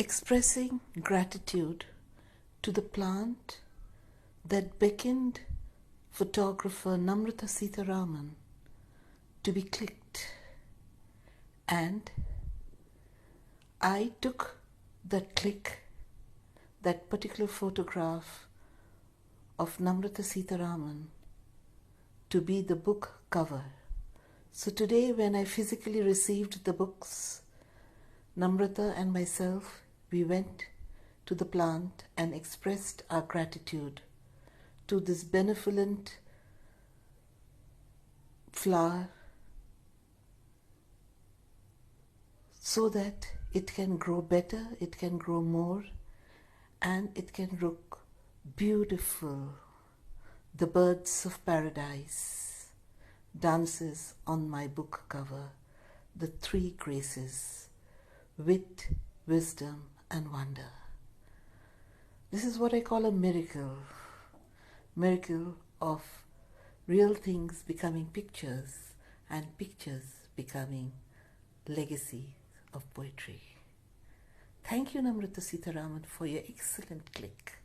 expressing gratitude to the plant that beckoned photographer Namrata Sitharaman to be clicked, and I took that click, that particular photograph of Namrata Sitharaman, to be the book cover. So today, when I physically received the books, Namrata and myself, we went to the plant and expressed our gratitude to this benevolent flower, so that it can grow better, it can grow more, and it can look beautiful. The birds of paradise dances on my book cover, the three graces: wit, wisdom, and wonder. This is what I call a miracle of real things becoming pictures, and pictures becoming legacy of poetry. Thank you, Namrata Sitharaman, for your excellent click.